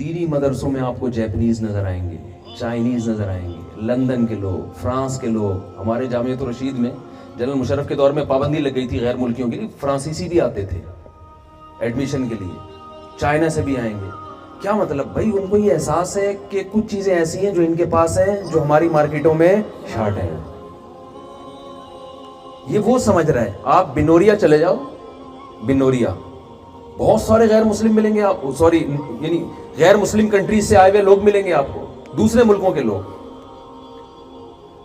دینی مدرسوں میں آپ کو جیپنیز نظر آئیں گے, چائنیز نظر آئیں گے, لندن کے لوگ, فرانس کے لوگ. ہمارے جامعۃ الرشید میں جنرل مشرف کے دور میں پابندی لگ گئی تھی غیر ملکیوں کے لیے, فرانسیسی بھی آتے تھے ایڈمیشن کے لیے, چائنا سے بھی آئیں گے. کیا مطلب بھائی, ان کو یہ احساس ہے کہ کچھ چیزیں ایسی ہیں جو ان کے پاس ہیں جو ہماری مارکیٹوں میں شارٹ ہیں. یہ وہ سمجھ رہا ہے. آپ بنوریا چلے جاؤ, بنوریا بہت سارے غیر مسلم ملیں گے آپ, سوری یعنی غیر مسلم کنٹریز سے آئے ہوئے لوگ ملیں گے آپ کو, دوسرے ملکوں کے لوگ.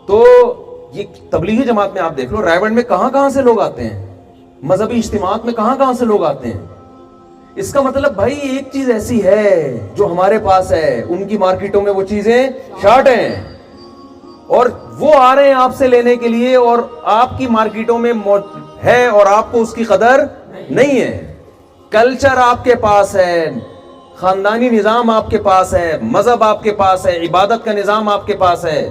تو یہ تبلیغی جماعت میں آپ دیکھ لو, رائے گنج میں کہاں کہاں سے لوگ آتے ہیں, مذہبی اجتماعات میں کہاں کہاں سے لوگ آتے ہیں. اس کا مطلب بھائی ایک چیز ایسی ہے جو ہمارے پاس ہے, ان کی مارکیٹوں میں وہ چیزیں شارٹ ہیں, اور وہ آ رہے ہیں آپ سے لینے کے لیے, اور آپ کی مارکیٹوں میں ہے اور آپ کو اس کی قدر نہیں ہے. کلچر آپ کے پاس ہے, خاندانی نظام آپ کے پاس ہے, مذہب آپ کے پاس ہے, عبادت کا نظام آپ کے پاس ہے,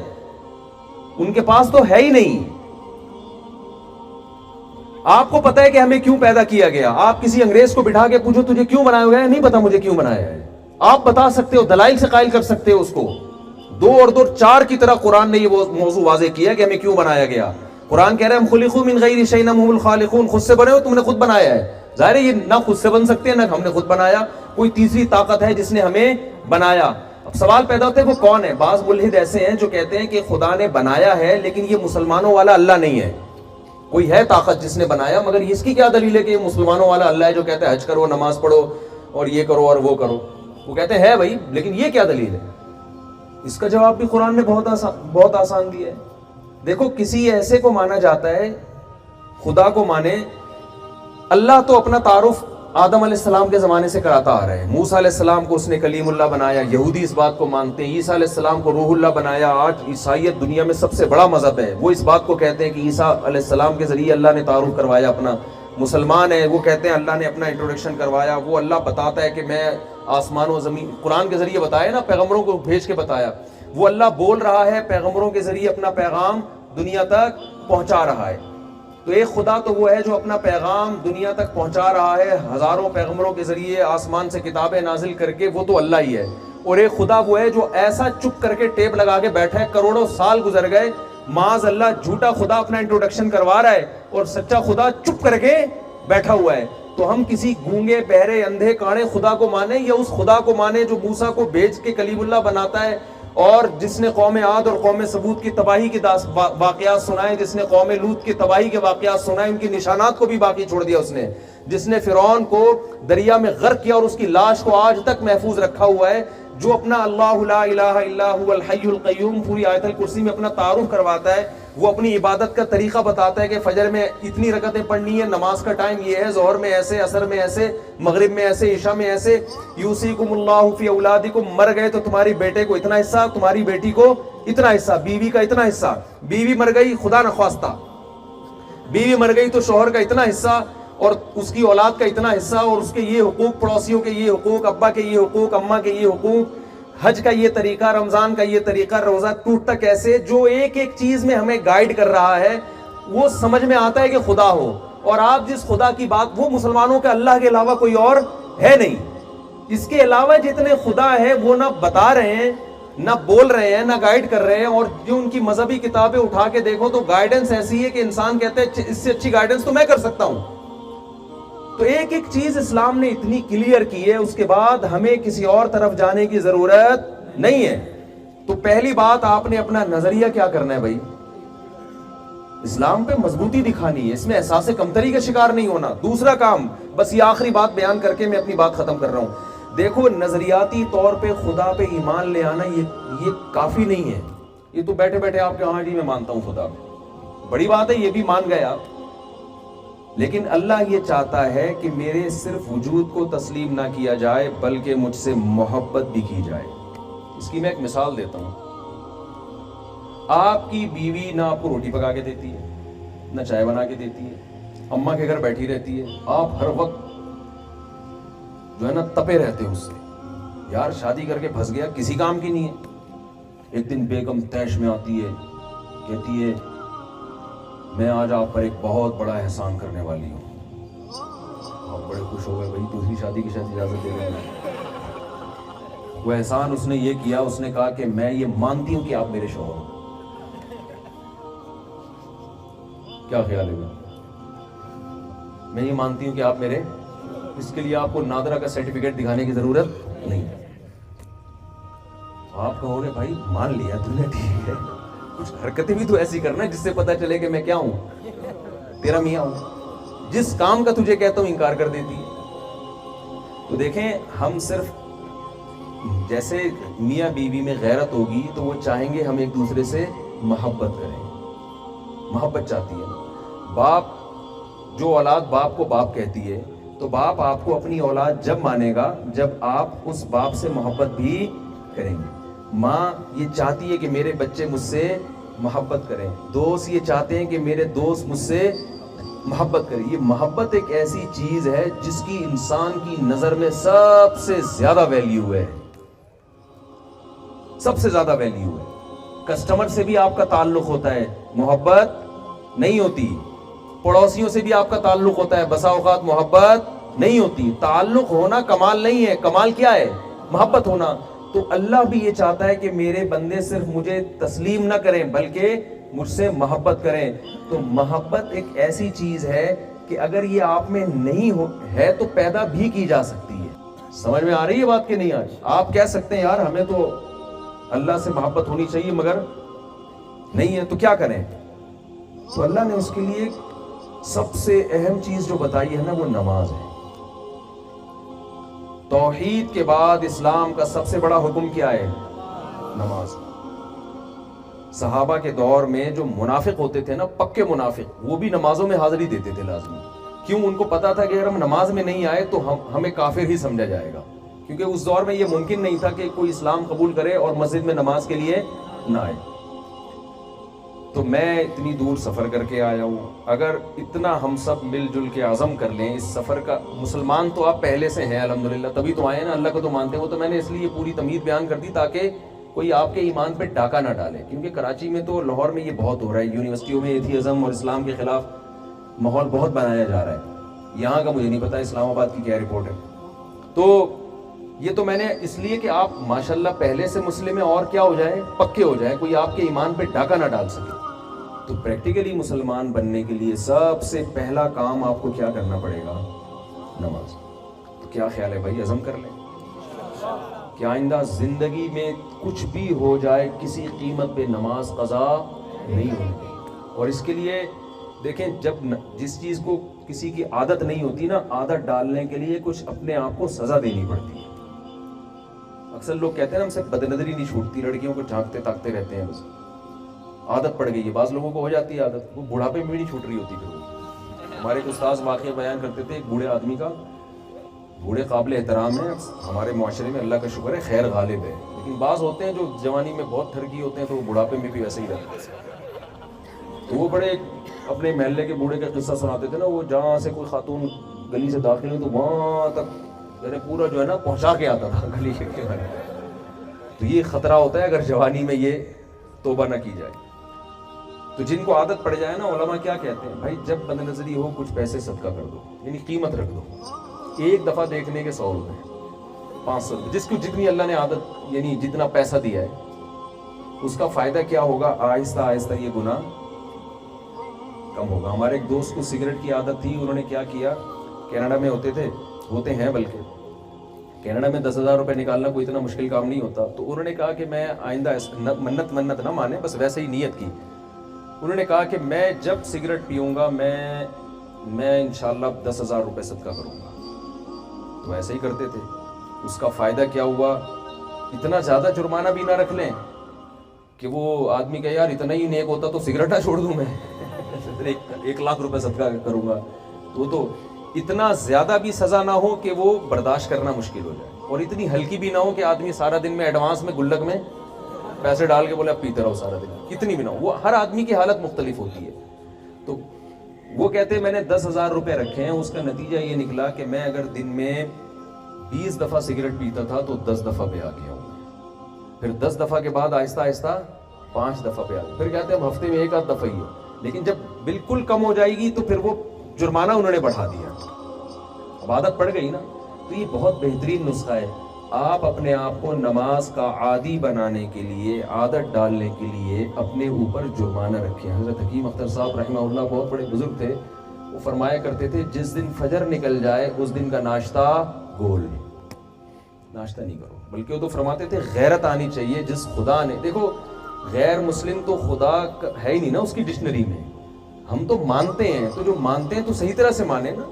ان کے پاس تو ہے ہی نہیں. آپ کو پتا ہے کہ ہمیں کیوں پیدا کیا گیا. آپ کسی انگریز کو بٹھا کے پوچھو تجھے کیوں بنایا گیا ہے, نہیں پتا مجھے کیوں بنایا ہے. آپ بتا سکتے ہو, دلائل سے قائل کر سکتے ہو اس کو. 2 اور 2 4 کی طرح قرآن نے یہ موضوع واضح کیا کہ ہمیں کیوں بنایا گیا. قرآن کہہ رہا ہے ہم خلقوا من غیر شیء ہم الخالقون, خود سے بنے ہو, تم نے خود بنایا ہے. ظاہر ہے یہ نہ خود سے بن سکتے ہیں نہ ہم نے خود بنایا, کوئی تیسری طاقت ہے جس نے ہمیں بنایا. اب سوال پیدا ہوتا ہے وہ کون ہے. بعض ملحد ایسے ہیں جو کہتے ہیں کہ خدا نے بنایا ہے لیکن یہ مسلمانوں والا اللہ نہیں ہے. کوئی ہے طاقت جس نے بنایا, مگر اس کی کیا دلیل ہے کہ یہ مسلمانوں والا اللہ ہے جو کہتا ہے حج کرو, نماز پڑھو اور یہ کرو اور وہ کرو. وہ کہتے ہیں بھائی, لیکن یہ کیا دلیل ہے. اس کا جواب بھی قرآن نے بہت آسان دیا ہے. دیکھو کسی ایسے کو مانا جاتا ہے, خدا کو مانے. اللہ تو اپنا تعارف آدم علیہ السلام کے زمانے سے کراتا آ رہے ہیں. موسیٰ علیہ السلام کو اس نے کلیم اللہ بنایا, یہودی اس بات کو مانتے ہیں. عیسیٰ علیہ السلام کو روح اللہ بنایا. آج عیسائیت دنیا میں سب سے بڑا مذہب ہے, وہ اس بات کو کہتے ہیں کہ عیسیٰ علیہ السلام کے ذریعے اللہ نے تعارف کروایا اپنا. مسلمان ہیں وہ کہتے ہیں اللہ نے اپنا انٹروڈکشن کروایا. وہ اللہ بتاتا ہے کہ میں آسمان و زمین, قرآن کے ذریعے بتایا نا, پیغمبروں کو بھیج کے بتایا. وہ اللہ بول رہا ہے پیغمبروں کے ذریعے اپنا پیغام دنیا تک پہنچا رہا ہے. تو ایک خدا تو وہ ہے جو اپنا پیغام دنیا تک پہنچا رہا ہے ہزاروں پیغمبروں کے ذریعے آسمان سے کتابیں نازل کر کے, وہ تو اللہ ہی ہے. اور ایک خدا وہ ہے جو ایسا چپ کر کے ٹیپ لگا کے بیٹھا ہے, کروڑوں سال گزر گئے, معاذ اللہ جھوٹا خدا اپنا انٹروڈکشن کروا رہا ہے اور سچا خدا چپ کر کے بیٹھا ہوا ہے. تو ہم کسی گونگے بہرے اندھے کاڑے خدا کو مانے یا اس خدا کو مانے جو موسیٰ کو بھیج کے کلیم اللہ بناتا ہے, اور جس نے قوم عاد اور قوم ثمود کی تباہی کے واقعات سنائے, جس نے قوم لوط کی تباہی کے واقعات سنائے, ان کی نشانات کو بھی باقی چھوڑ دیا اس نے, جس نے فرعون کو دریا میں غرق کیا اور اس کی لاش کو آج تک محفوظ رکھا ہوا ہے, جو اپنا اللہ لا الہ الا هو الحی القیوم پوری آیت الکرسی میں اپنا تعارف کرواتا ہے. وہ اپنی عبادت کا طریقہ بتاتا ہے کہ فجر میں اتنی رکعتیں پڑھنی ہے, نماز کا ٹائم یہ ہے, ظہر میں ایسے, عصر میں ایسے, مغرب میں ایسے, عشاء میں ایسے. یوصیکم اللہ فی اولادکم, مر گئے تو تمہاری بیٹے کو اتنا حصہ, تمہاری بیٹی کو اتنا حصہ, بیوی کا اتنا حصہ, بیوی مر گئی خدا نخواستہ, بیوی مر گئی تو شوہر کا اتنا حصہ اور اس کی اولاد کا اتنا حصہ, اور اس کے یہ حقوق, پڑوسیوں کے یہ حقوق, ابا کے یہ حقوق, اماں کے یہ حقوق, حج کا یہ طریقہ, رمضان کا یہ طریقہ, روزہ ٹوٹتا کیسے, جو ایک ایک چیز میں ہمیں گائیڈ کر رہا ہے. وہ سمجھ میں آتا ہے کہ خدا ہو, اور آپ جس خدا کی بات, وہ مسلمانوں کے اللہ کے علاوہ کوئی اور ہے نہیں. اس کے علاوہ جتنے خدا ہے وہ نہ بتا رہے ہیں, نہ بول رہے ہیں, نہ گائیڈ کر رہے ہیں. اور جو ان کی مذہبی کتابیں اٹھا کے دیکھو تو گائیڈنس ایسی ہے کہ انسان کہتے ہیں اس سے اچھی گائیڈنس تو میں کر سکتا ہوں. تو ایک ایک چیز اسلام نے اتنی کلیئر کی ہے, اس کے بعد ہمیں کسی اور طرف جانے کی ضرورت نہیں ہے. تو پہلی بات آپ نے اپنا نظریہ کیا کرنا ہے بھائی, اسلام پہ مضبوطی دکھانی ہے, اس میں احساس کمتری کا شکار نہیں ہونا. دوسرا کام, بس یہ آخری بات بیان کر کے میں اپنی بات ختم کر رہا ہوں. دیکھو نظریاتی طور پہ خدا پہ ایمان لے آنا یہ کافی نہیں ہے. یہ تو بیٹھے بیٹھے آپ کے ہاں جی میں مانتا ہوں خدا, بڑی بات ہے, یہ بھی مان گئے آپ, لیکن اللہ یہ چاہتا ہے کہ میرے صرف وجود کو تسلیم نہ کیا جائے بلکہ مجھ سے محبت بھی کی جائے. اس کی میں ایک مثال دیتا ہوں. آپ کی بیوی نہ آپ کو روٹی پکا کے دیتی ہے, نہ چائے بنا کے دیتی ہے, اماں کے گھر بیٹھی رہتی ہے, آپ ہر وقت جو ہے نا تپے رہتے ہیں اس سے, یار شادی کر کے پھنس گیا, کسی کام کی نہیں ہے. ایک دن بیگم تیش میں آتی ہے, کہتی ہے میں آج آپ پر ایک بہت بڑا احسان کرنے والی ہوں. آپ بڑے خوش ہو گئے, بھائی دوسری شادی کی شاید اجازت دے رہے ہیں. وہ احسان اس نے یہ کیا، اس نے کہا کہ میں یہ مانتی ہوں کہ آپ میرے شوہر ہو. کیا خیال ہے؟ میں یہ مانتی ہوں کہ آپ میرے، اس کے لیے آپ کو نادرہ کا سرٹیفکیٹ دکھانے کی ضرورت نہیں ہے. آپ کہو گے بھائی مان لیا تم نے، ٹھیک ہے، کچھ حرکتیں بھی تو ایسی کرنا جس سے پتہ چلے کہ میں کیا ہوں، تیرا میاں ہوں. جس کام کا تجھے کہتا ہوں انکار کر دیتی ہے. تو دیکھیں ہم صرف جیسے میاں بیوی میں غیرت ہوگی تو وہ چاہیں گے ہم ایک دوسرے سے محبت کریں. محبت چاہتی ہے. باپ، جو اولاد باپ کو باپ کہتی ہے، تو باپ آپ کو اپنی اولاد جب مانے گا جب آپ اس باپ سے محبت بھی کریں گے. ماں یہ چاہتی ہے کہ میرے بچے مجھ سے محبت کریں. دوست یہ چاہتے ہیں کہ میرے دوست مجھ سے محبت کریں. یہ محبت ایک ایسی چیز ہے جس کی انسان کی نظر میں سب سے زیادہ ویلیو ہے، سب سے زیادہ ویلیو ہے. کسٹمر سے بھی آپ کا تعلق ہوتا ہے، محبت نہیں ہوتی. پڑوسیوں سے بھی آپ کا تعلق ہوتا ہے، بسا اوقات محبت نہیں ہوتی. تعلق ہونا کمال نہیں ہے، کمال کیا ہے؟ محبت ہونا. تو اللہ بھی یہ چاہتا ہے کہ میرے بندے صرف مجھے تسلیم نہ کریں بلکہ مجھ سے محبت کریں. تو محبت ایک ایسی چیز ہے کہ اگر یہ آپ میں نہیں ہے تو پیدا بھی کی جا سکتی ہے. سمجھ میں آ رہی ہے بات کہ نہیں آ رہی؟ آپ کہہ سکتے ہیں یار ہمیں تو اللہ سے محبت ہونی چاہیے مگر نہیں ہے، تو کیا کریں؟ تو اللہ نے اس کے لیے سب سے اہم چیز جو بتائی ہے نا وہ نماز ہے. توحید کے بعد اسلام کا سب سے بڑا حکم کیا ہے؟ نماز. صحابہ کے دور میں جو منافق ہوتے تھے نا، پکے منافق، وہ بھی نمازوں میں حاضری دیتے تھے لازمی. کیوں؟ ان کو پتا تھا کہ اگر ہم نماز میں نہیں آئے تو ہمیں کافر ہی سمجھا جائے گا. کیونکہ اس دور میں یہ ممکن نہیں تھا کہ کوئی اسلام قبول کرے اور مسجد میں نماز کے لیے نہ آئے. تو میں اتنی دور سفر کر کے آیا ہوں. اگر اتنا ہم سب مل جل کے عزم کر لیں اس سفر کا، مسلمان تو آپ پہلے سے ہیں الحمدللہ، تبھی تو آئے نا، اللہ کو تو مانتے ہو. تو میں نے اس لیے پوری تمہید بیان کر دی تاکہ کوئی آپ کے ایمان پہ ڈاکہ نہ ڈالے. کیونکہ کراچی میں تو، لاہور میں یہ بہت ہو رہا ہے، یونیورسٹیوں میں ایتھیزم اور اسلام کے خلاف ماحول بہت بنایا جا رہا ہے. یہاں کا مجھے نہیں پتا اسلام آباد کی کیا رپورٹ ہے. تو یہ تو میں نے اس لیے کہ آپ ماشاءاللہ پہلے سے مسلم ہیں اور کیا ہو جائیں، پکے ہو جائیں، کوئی آپ کے ایمان پہ ڈاکہ نہ ڈال سکے. تو پریکٹیکلی مسلمان بننے کے لیے سب سے پہلا کام آپ کو کیا کرنا پڑے گا؟ نماز. تو کیا خیال ہے بھائی، عزم کر لیں کہ آئندہ زندگی میں کچھ بھی ہو جائے کسی قیمت پہ نماز قضا نہیں ہوگی. اور اس کے لیے دیکھیں، جب جس چیز کو کسی کی عادت نہیں ہوتی نا، عادت ڈالنے کے لیے کچھ اپنے آپ کو سزا دینی پڑتی ہے. اکثر لوگ کہتے ہیں نا ہم سے بد نظری نہیں چھوٹتی، لڑکیوں کو جھانکتے تاکتے رہتے ہیں، بس عادت پڑ گئی ہے. بعض لوگوں کو ہو جاتی ہے عادت، وہ بڑھاپے میں بھی نہیں چھوٹ رہی ہوتی. پھر ہمارے ایک استاذ واقعہ بیان کرتے تھے، ایک بوڑھے آدمی کا، بوڑھے قابل احترام ہے ہمارے معاشرے میں، اللہ کا شکر ہے خیر غالب ہے. لیکن بعض ہوتے ہیں جو جوانی میں بہت ٹھرکی ہوتے ہیں تو وہ بڑھاپے میں بھی ویسے ہی رہتے ہیں. تو وہ بڑے اپنے محلے کے بوڑھے کا قصہ سناتے تھے نا، وہ جہاں سے کوئی خاتون گلی سے داخل ہوئی تو وہاں تک یعنی پورا جو ہے نا پہنچا کے آتا تھا گلی کے. تو یہ خطرہ ہوتا ہے اگر جوانی میں یہ توبہ نہ کی جائے. تو جن کو عادت پڑ جائے نا، علماء کیا کہتے ہیں، بھائی جب بد نظری ہو کچھ پیسے صدقہ کر دو، یعنی قیمت رکھ دو. ایک دفعہ دیکھنے کے 100 روپے، 500 روپے، جس کو جتنی اللہ نے عادت یعنی جتنا پیسہ دیا ہے اس کا فائدہ کیا ہوگا، آہستہ آہستہ یہ گناہ کم ہوگا. ہمارے ایک دوست کو سگریٹ کی عادت تھی، انہوں نے کیا کیا، کینیڈا میں ہوتے ہیں بلکہ کینیڈا میں 10,000 روپے نکالنا کوئی اتنا مشکل کام نہیں ہوتا. تو انہوں نے کہا کہ میں آئندہ منت نہ مانے، بس ویسے ہی نیت کی. انہوں نے کہا کہ میں جب سگریٹ پیوں گا میں انشاءاللہ 10,000 روپے صدقہ کروں گا. تو ایسے ہی کرتے تھے. اس کا فائدہ کیا ہوا، اتنا زیادہ جرمانہ بھی نہ رکھ لیں کہ وہ آدمی کہ یار اتنا ہی نیک ہوتا تو سگریٹ نہ چھوڑ دوں میں 1,00,000 روپے صدقہ کروں گا. تو اتنا زیادہ بھی سزا نہ ہو کہ وہ برداشت کرنا مشکل ہو جائے، اور اتنی ہلکی بھی نہ ہو کہ آدمی سارا دن میں ایڈوانس میں گلک میں پیسے ڈال کے بولے اب پیتے رہو سارا دن. اتنی بھی نہ ہو. وہ ہر آدمی کی حالت مختلف ہوتی ہے. تو وہ کہتے ہیں میں نے 10,000 روپے رکھے ہیں، اس کا نتیجہ یہ نکلا کہ میں اگر دن میں 20 دفعہ سگریٹ پیتا تھا تو 10 دفعہ پہ آ گیا ہوں. پھر 10 دفعہ کے بعد آہستہ آہستہ 5 دفعہ پہ آ گیا. پھر کہتے ہیں اب ہفتے میں 1 دفعہ ہی ہو. لیکن جب بالکل کم ہو جائے گی تو پھر وہ جرمانہ انہوں نے بڑھا دیا. اب عادت پڑ گئی نا. تو یہ بہت بہترین نسخہ ہے. آپ اپنے آپ کو نماز کا عادی بنانے کے لیے، عادت ڈالنے کے لیے اپنے اوپر جرمانہ رکھیں۔ حضرت حکیم اختر صاحب رحمہ اللہ بہت بڑے بزرگ تھے، وہ فرمایا کرتے تھے جس دن فجر نکل جائے اس دن کا ناشتہ گول، ناشتہ نہیں کرو۔ بلکہ وہ تو فرماتے تھے غیرت آنی چاہیے جس خدا نے، دیکھو غیر مسلم تو خدا ہے ہی نہیں نا اس کی ڈکشنری میں، ہم تو مانتے ہیں، تو جو مانتے ہیں تو صحیح طرح سے مانیں نا۔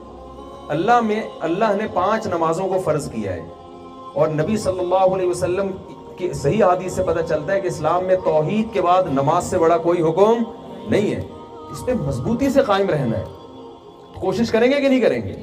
اللہ نے 5 نمازوں کو فرض کیا ہے، اور نبی صلی اللہ علیہ وسلم کی صحیح حدیث سے پتہ چلتا ہے کہ اسلام میں توحید کے بعد نماز سے بڑا کوئی حکم نہیں ہے، اس پہ مضبوطی سے قائم رہنا ہے۔ کوشش کریں گے کہ نہیں کریں گے؟